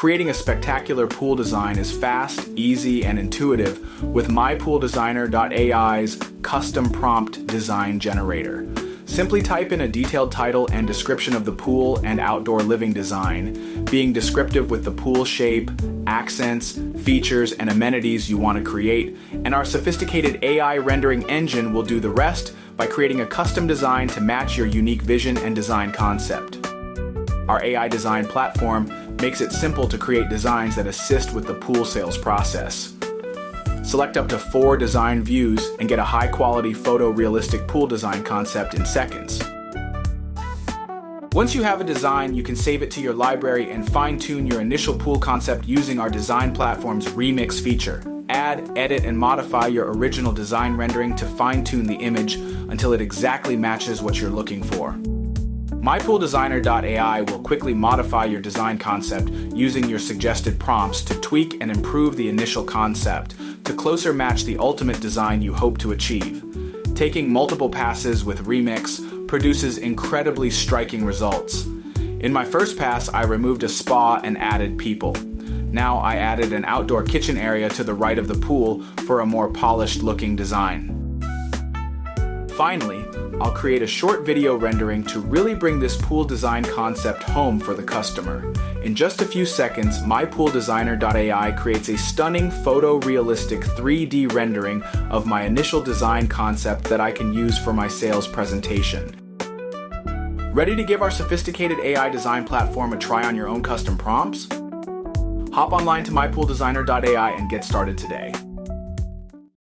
Creating a spectacular pool design is fast, easy, and intuitive with MyPoolDesigner.ai's custom prompt design generator. Simply type in a detailed title and description of the pool and outdoor living design, being descriptive with the pool shape, accents, features, and amenities you want to create, and our sophisticated AI rendering engine will do the rest by creating a custom design to match your unique vision and design concept. Our AI design platform makes it simple to create designs that assist with the pool sales process. Select up to 4 design views and get a high-quality photorealistic pool design concept in seconds. Once you have a design, you can save it to your library and fine-tune your initial pool concept using our design platform's Remix feature. Add, edit, and modify your original design rendering to fine-tune the image until it exactly matches what you're looking for. MyPoolDesigner.ai will quickly modify your design concept using your suggested prompts to tweak and improve the initial concept to closer match the ultimate design you hope to achieve. Taking multiple passes with Remix produces incredibly striking results. In my first pass, I removed a spa and added people. Now I added an outdoor kitchen area to the right of the pool for a more polished-looking design. Finally, I'll create a short video rendering to really bring this pool design concept home for the customer. In just a few seconds, MyPoolDesigner.ai creates a stunning photorealistic 3D rendering of my initial design concept that I can use for my sales presentation. Ready to give our sophisticated AI design platform a try on your own custom prompts? Hop online to MyPoolDesigner.ai and get started today.